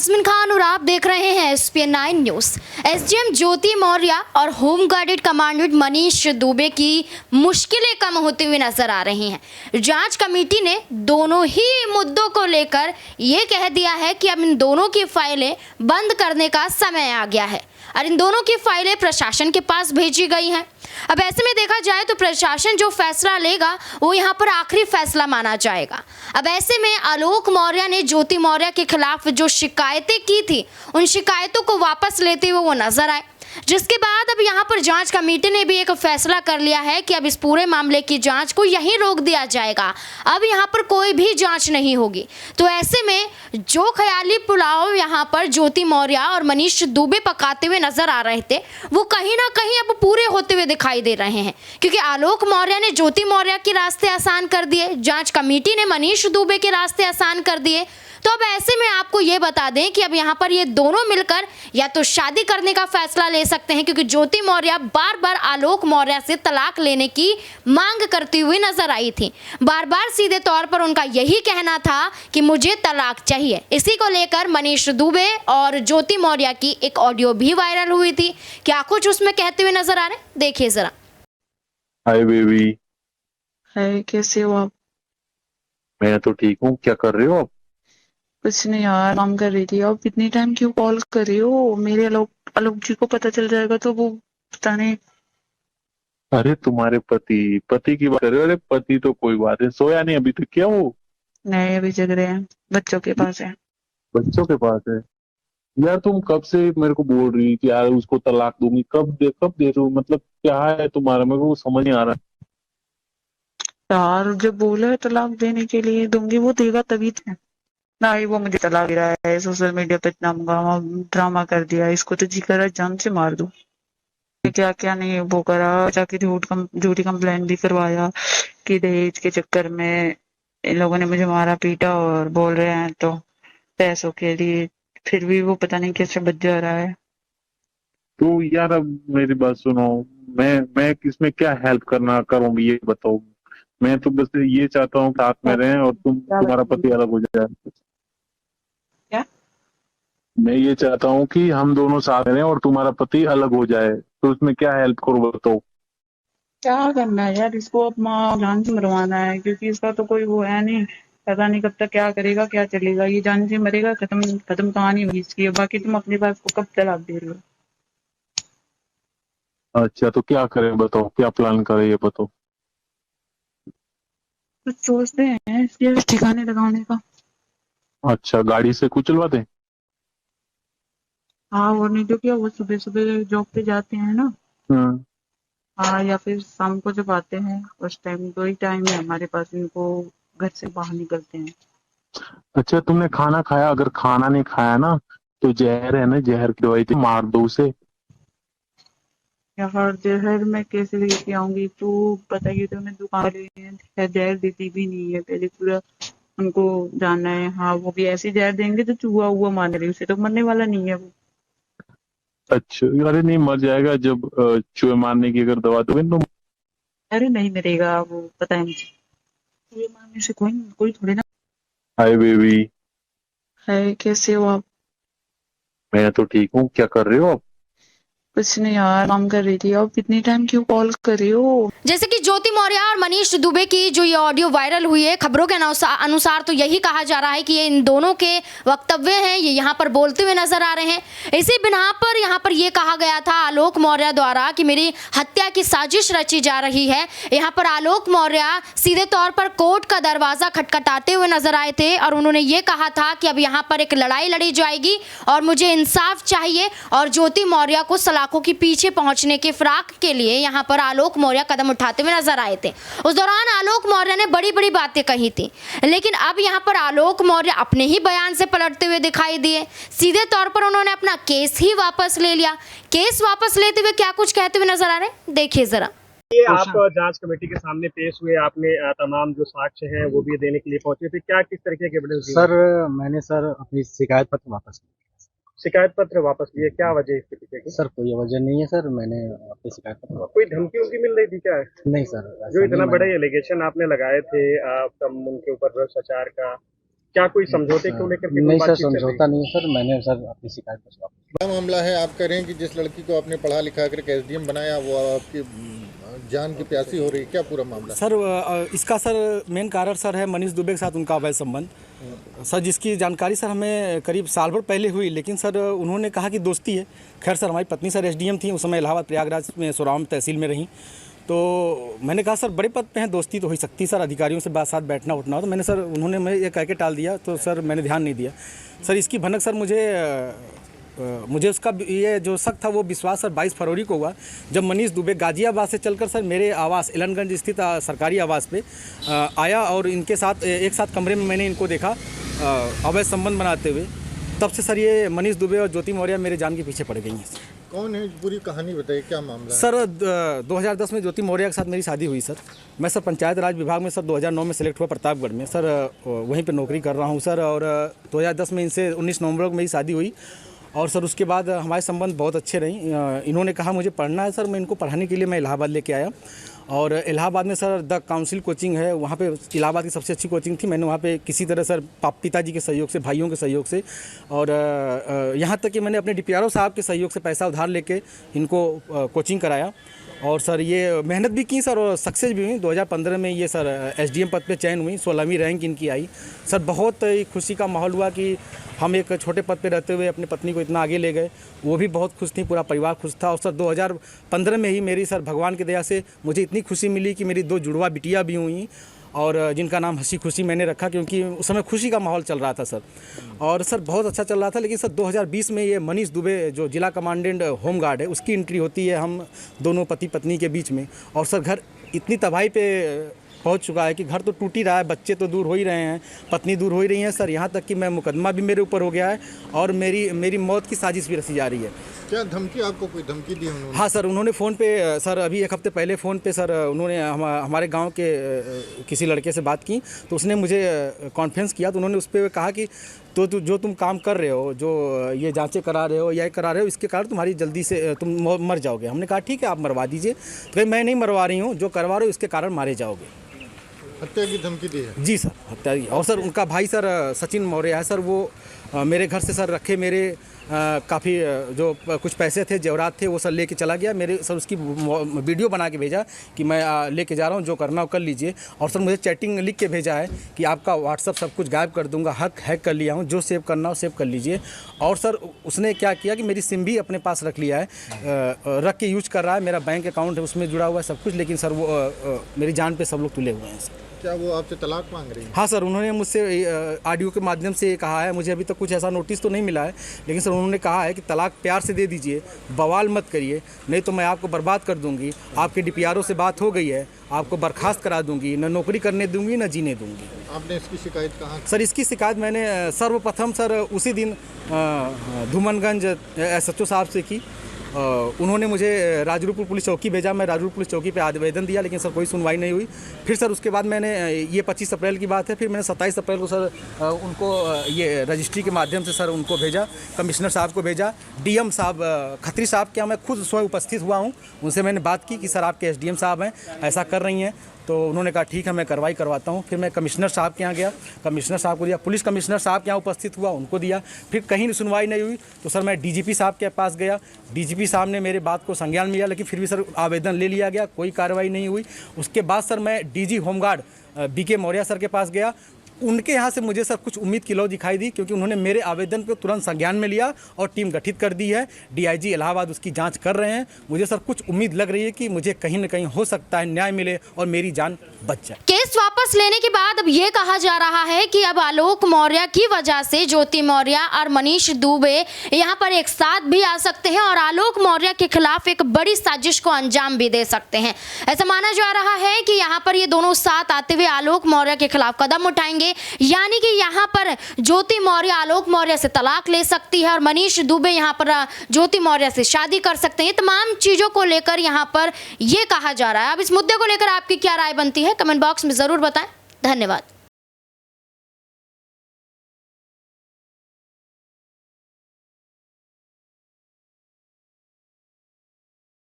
Jasmine Khan और आप देख रहे हैं SPN9 न्यूज़। एसडीएम ज्योति मौर्य और home guard commandant Manish Dubey की मुश्किलें कम होती हुई नजर आ रही हैं। जांच कमेटी ने दोनों ही मुद्दों को लेकर ये कह दिया है कि अब इन दोनों की फाइलें बंद करने का समय आ गया है और इन दोनों की फाइलें प्रशासन के पास भेजी गई हैं। अब ऐसे में देखा जाए तो प्रशासन जो फैसला लेगा वो यहाँ पर आखिरी फैसला माना जाएगा। अब ऐसे में आलोक मौर्य ने ज्योति मौर्य के खिलाफ जो शिकायतें की थी उन शिकायतों को वापस लेते हुए वो नजर आए, जिसके बाद अब यहाँ पर जांच कमेटी ने भी एक फैसला कर लिया है कि अब इस पूरे मामले की जांच को यहीं रोक दिया जाएगा। अब यहाँ पर कोई भी जांच नहीं होगी। तो ऐसे में जो ख्याली पुलाव यहाँ पर ज्योति मौर्य और मनीष दुबे पकाते हुए नजर आ रहे थे वो कहीं ना कहीं अब पूरे होते हुए दिखाई दे रहे हैं, क्योंकि आलोक मौर्य ने ज्योति मौर्य के रास्ते आसान कर दिए, जांच कमेटी ने मनीष दुबे के रास्ते आसान कर दिए। तो अब ऐसे में आपको ये बता दें कि अब यहाँ पर ये दोनों मिलकर या तो शादी करने का फैसला ले सकते हैं, क्योंकि ज्योति मौर्य बार बार आलोक मौर्य से तलाक लेने की मांग करती हुई नजर आई थी। बार बार सीधे तौर पर उनका यही कहना था कि मुझे तलाक चाहिए। इसी को लेकर मनीष दुबे और ज्योति मौर्य की एक ऑडियो भी वायरल हुई थी। क्या कुछ उसमें कहते हुए नजर आ रहे हैं, देखिए जरा। Hi baby. हाय, कैसे हो आप? मैं तो ठीक हूँ, क्या कर रहे हो आप? कुछ नहीं यार, काम कर रही थी। आप इतनी टाइम क्यों कॉल कर रही हो? मेरे आलोक आलोक जी को पता चल जाएगा तो वो पता नहीं। अरे तुम्हारे पति पति की बात कर रहे हो? अरे पति तो कोई बात है, सोया नहीं अभी तक क्या वो? नहीं, अभी जग रहे हैं, बच्चों के पास है। बच्चों के पास है? यार तुम कब से मेरे को बोल रही कि यार उसको तलाक दूंगी, कब दे रहे हो? मतलब क्या है तुम्हारा, मेरे को समझ नहीं आ रहा। यार जब बोला है तलाक देने के लिए दूंगी, वो देगा तभी तो। ना ही वो मुझे तलाक दे रहा है, सोशल मीडिया पे इतना ड्रामा कर दिया, इसको तो जी करा जान से मार दूं। क्या क्या नहीं वो करा, जाके झूठी कंप्लेंट भी करवाया कि दहेज के चक्कर में इन लोगों ने मुझे मारा पीटा और बोल रहे हैं तो पैसों के लिए। फिर भी वो पता नहीं कैसे बच जा रहा है। तो यार अब मेरी बात सुनो, मैं किसमें क्या हेल्प करना करूँ ये बताओ। मैं तो बस ये चाहता हूँ साथ में रहें और क्या तुम्हारा पति अलग हो जाए। क्या मैं ये चाहता हूँ कि हम दोनों साथ रहें और तुम्हारा पति अलग हो जाए, तो उसमें क्या हेल्प करो बताओ। क्या करना है यार? इसको अब माँ जान से मरवाना है, क्योंकि इसका तो कोई वो है नहीं। पता नहीं कब तक क्या करेगा क्या चलेगा। ये जान से मरेगा, खत्म खत्म कहानी होगी इसकी। बाकी तुम अपनी बात को कब तलाक दे रही हो? अच्छा तो क्या करें बताओ, क्या प्लान करें ये बताओ। कुछ सोचते हैं इसके ठिकाने लगाने का। अच्छा गाड़ी से कुचलवा दें? हाँ, और नहीं तो क्या, वो सुबह सुबह जॉब पे जाते हैं ना। हम्म। हाँ, या फिर शाम को जब आते हैं उस टाइम, दो ही टाइम है हमारे पास, इनको घर से बाहर निकलते हैं। अच्छा तुमने खाना खाया? अगर खाना नहीं खाया ना तो जहर है ना, जहर की दवाई थी, मार दो उसे। यार जहर मैं कैसे लेके आऊंगी? तू बताइए, तो मैं दुकान है, जहर देती भी नहीं है पहले पूरा उनको जानना है। हाँ, वो भी ऐसे जहर देंगे तो चूहा हुआ मार रही, उसे तो मरने वाला नहीं है वो। अच्छा अरे नहीं, मर जाएगा जब चूहे मारने की अगर दवा दोगे तो। अरे नहीं मरेगा वो, पता है मुझे। चूहे मारने से कोई कोई थोड़ी ना। Hi baby. है, कैसे हो आप? मैं तो ठीक हूँ, क्या कर रहे हो आप? कुछ नहीं यार, काम कर रही थी। आप इतनी टाइम क्यों कॉल कर रही हो? जैसे कि ज्योति मौर्य और मनीष दुबे की जो ये ऑडियो वायरल हुई है, खबरों के अनुसार तो यही कहा जा रहा है कि ये इन दोनों के वक्तव्य हैं, ये यहाँ पर बोलते हुए नजर आ रहे हैं। इसी बिना पर यहाँ पर ये कहा गया था आलोक मौर्य द्वारा कि मेरी हत्या की साजिश रची जा रही है। यहाँ पर आलोक मौर्य सीधे तौर पर कोर्ट का दरवाजा खटखटाते हुए नजर आए थे और उन्होंने ये कहा था कि अब यहाँ पर एक लड़ाई लड़ी जाएगी और मुझे इंसाफ चाहिए। और ज्योति मौर्य को सलाखों के पीछे पहुंचने के फिराक के लिए यहाँ पर आलोक मौर्य कदम उठाते हुए नजर आए थे। उस दौरान आलोक मौर्य ने बड़ी बड़ी बातें कही थी, लेकिन अब यहाँ पर आलोक मौर्य अपने ही बयान से पलटते हुए दिखाई दिए। सीधे तौर पर उन्होंने अपना केस ही वापस ले लिया। केस वापस लेते हुए क्या कुछ कहते हुए नजर आ रहे हैं, देखिए जरा। ये आप जांच कमेटी के सामने पेश हुए, आपने तमाम जो साक्ष्य हैं वो भी देने के लिए पहुंचे थे, क्या किस तरीके के एविडेंस दिए? सर मैंने सर अपनी शिकायत पत्र वापस लिया। शिकायत पत्र वापस लिए, क्या वजह इसके पीछे की? सर कोई वजह नहीं है सर, मैंने अपनी शिकायत पत्र वापस। कोई धमकी उनकी मिल रही थी क्या? नहीं सर, जो इतना बड़े एलिगेशन आपने लगाए थे, आप उनके ऊपर भ्रष्टाचार का, क्या कोई समझौते को लेकर के कोई नहीं सर, बातचीत चल रही है? समझौता नहीं है सर, मैंने सर अपनी शिकायत पर वापस। बड़ा मामला है। आप कह रहे हैं कि जिस लड़की को आपने पढ़ा लिखा करके एसडीएम बनाया वो आपकी जान की प्यासी हो रही है, क्या पूरा मामला? सर इसका सर मेन कारण सर है मनीष दुबे के साथ उनका अवैध संबंध सर, जिसकी जानकारी सर हमें करीब साल भर पहले हुई, लेकिन सर उन्होंने कहा कि दोस्ती है। खैर सर हमारी पत्नी सर एसडीएम थी उस समय, इलाहाबाद प्रयागराज में सोराम तहसील में रहीं। तो मैंने कहा सर बड़े पद पे हैं, दोस्ती तो हो ही सकती सर, अधिकारियों से साथ बैठना उठना हो। तो मैंने सर उन्होंने मैं ये कह के टाल दिया, तो सर मैंने ध्यान नहीं दिया। सर इसकी भनक सर मुझे उसका ये जो शक था वो विश्वास सर 22 फरवरी को हुआ, जब मनीष दुबे गाजियाबाद से चलकर सर मेरे आवास एलनगंज स्थित सरकारी आवास पे आया और इनके साथ एक साथ कमरे में मैंने इनको देखा अवैध संबंध बनाते हुए। तब से सर ये मनीष दुबे और ज्योति मौर्य मेरे जान के पीछे पड़ गई हैं। कौन है, पूरी कहानी बताइए, क्या मामला है? सर 2010 में ज्योति मौर्य के साथ मेरी शादी हुई सर। मैं सर पंचायत राज विभाग में सर 2009 में सेलेक्ट हुआ प्रतापगढ़ में सर, वहीं पे नौकरी कर रहा हूँ सर। और 2010 में इनसे 19 नवंबर को मेरी शादी हुई और सर उसके बाद हमारे संबंध बहुत अच्छे रहीं। इन्होंने कहा मुझे पढ़ना है सर, मैं इनको पढ़ाने के लिए मैं इलाहाबाद लेके आया। और इलाहाबाद में सर द काउंसिल कोचिंग है, वहाँ पे इलाहाबाद की सबसे अच्छी कोचिंग थी। मैंने वहाँ पे किसी तरह सर पिताजी के सहयोग से, भाइयों के सहयोग से और यहाँ तक कि मैंने अपने डीपीआरओ साहब के सहयोग से पैसा उधार लेके इनको कोचिंग कराया। और सर ये मेहनत भी की सर और सक्सेस भी हुई। 2015 में ये सर एसडीएम पद पे चयन हुई, 16वीं रैंक इनकी आई। सर बहुत खुशी का माहौल हुआ कि हम एक छोटे पद पे रहते हुए अपनी पत्नी को इतना आगे ले गए। वो भी बहुत खुश थी, पूरा परिवार खुश था। और सर 2015 में ही मेरी सर भगवान की दया से मुझे इतनी खुशी मिली कि मेरी 2 जुड़वा बिटिया भी हुई और जिनका नाम हंसी खुशी मैंने रखा, क्योंकि उस समय खुशी का माहौल चल रहा था सर। और सर बहुत अच्छा चल रहा था। लेकिन सर 2020 में ये मनीष दुबे जो जिला कमांडेंट होमगार्ड है उसकी एंट्री होती है हम दोनों पति पत्नी के बीच में। और सर घर इतनी तबाही पे पहुंच चुका है कि घर तो टूट ही रहा है, बच्चे तो दूर हो ही रहे हैं, पत्नी दूर हो ही रही है सर। यहाँ तक कि मैं मुकदमा भी मेरे ऊपर हो गया है और मेरी मौत की साजिश भी रची जा रही है। क्या धमकी, आपको कोई धमकी दी उन्होंने? हाँ सर, उन्होंने फ़ोन पे सर अभी 1 हफ्ते पहले फ़ोन पे सर उन्होंने हमारे गांव के किसी लड़के से बात की, तो उसने मुझे कॉन्फ्रेंस किया। तो उन्होंने उस पर कहा कि तो जो तुम काम कर रहे हो, जो ये जांचें करा रहे हो या करा रहे हो, इसके कारण तुम्हारी जल्दी से तुम मर जाओगे। हमने कहा ठीक है आप मरवा दीजिए। तो मैं नहीं मरवा रही हूँ, जो करवा रहे हो इसके कारण मारे जाओगे। हत्या की धमकी दी है? जी सर, हत्या की। और सर उनका भाई सर सचिन मौर्य है सर, वो मेरे घर से सर रखे मेरे काफ़ी जो कुछ पैसे थे, जेवरात थे, वो सर लेके चला गया। मेरे सर उसकी वीडियो बना के भेजा कि मैं लेके जा रहा हूँ, जो करना हो कर लीजिए। और सर मुझे चैटिंग लिख के भेजा है कि आपका व्हाट्सअप सब कुछ गायब कर दूंगा, हैक कर लिया हूँ, जो सेव करना हो सेव कर लीजिए। और सर उसने क्या किया कि मेरी सिम भी अपने पास रख लिया है, रख के यूज कर रहा है। मेरा बैंक अकाउंट है उसमें जुड़ा हुआ है सब कुछ, लेकिन सर वो मेरी जान पे सब लोग तुले हुए हैं सर। क्या वो आपसे तलाक मांग रही है? हाँ सर, उन्होंने मुझसे ऑडियो के माध्यम से कहा है, मुझे अभी तक कुछ ऐसा नोटिस तो नहीं मिला है, लेकिन सर उन्होंने कहा है कि तलाक प्यार से दे दीजिए, बवाल मत करिए, नहीं तो मैं आपको बर्बाद कर दूंगी। आपके डीपीआरओ से बात हो गई है, आपको बर्खास्त करा दूंगी, न नौकरी करने दूंगी न जीने दूंगी। आपने इसकी शिकायत कहाँ? सर इसकी शिकायत मैंने सर्वप्रथम सर उसी दिन धूमनगंज SHO साहब से की। उन्होंने मुझे राजरूपुर पुलिस चौकी भेजा, मैं राजरूपुर पुलिस चौकी पे आवेदन दिया, लेकिन सर कोई सुनवाई नहीं हुई। फिर सर उसके बाद मैंने ये 25 अप्रैल की बात है, फिर मैंने 27 अप्रैल को सर उनको ये रजिस्ट्री के माध्यम से सर उनको भेजा, कमिश्नर साहब को भेजा, DM साहब खत्री साहब के यहाँ मैं खुद स्वयं उपस्थित हुआ हूँ। उनसे मैंने बात की कि सर आपके SDM साहब हैं, ऐसा कर रही हैं। तो उन्होंने कहा ठीक है मैं कार्रवाई करवाता हूँ। फिर मैं कमिश्नर साहब के यहाँ गया, कमिश्नर साहब को दिया, पुलिस कमिश्नर साहब के यहाँ उपस्थित हुआ, उनको दिया। फिर कहीं सुनवाई नहीं हुई तो सर मैं DGP साहब के पास गया, DGP साहब ने मेरे बात को संज्ञान में लिया, लेकिन फिर भी सर आवेदन ले लिया गया, कोई कार्रवाई नहीं हुई। उसके बाद सर मैं DG home guard BK Maurya sir के पास गया। उनके यहाँ से मुझे सर कुछ उम्मीद की लौ दिखाई दी, क्योंकि उन्होंने मेरे आवेदन को तुरंत संज्ञान में लिया और टीम गठित कर दी है। DIG इलाहाबाद उसकी जांच कर रहे हैं। मुझे सर कुछ उम्मीद लग रही है कि मुझे कहीं न कहीं हो सकता है न्याय मिले और मेरी जान बच जाए। केस वापस लेने के बाद अब ये कहा जा रहा है कि अब आलोक मौर्य की वजह से ज्योति मौर्य और मनीष दुबे यहाँ पर एक साथ भी आ सकते हैं और आलोक मौर्य के खिलाफ एक बड़ी साजिश को अंजाम भी दे सकते हैं। ऐसा माना जा रहा है कि यहाँ पर ये दोनों साथ आते हुए आलोक मौर्य के खिलाफ कदम उठाएंगे, यानी कि यहाँ पर ज्योति मौर्य आलोक मौर्य से तलाक ले सकती है और मनीष दुबे यहाँ पर ज्योति मौर्य से शादी कर सकते हैं। ये तमाम चीजों को लेकर यहाँ पर ये कहा जा रहा है। अब इस मुद्दे को लेकर आपकी क्या राय बनती है, कमेंट बॉक्स में जरूर बताएं। धन्यवाद।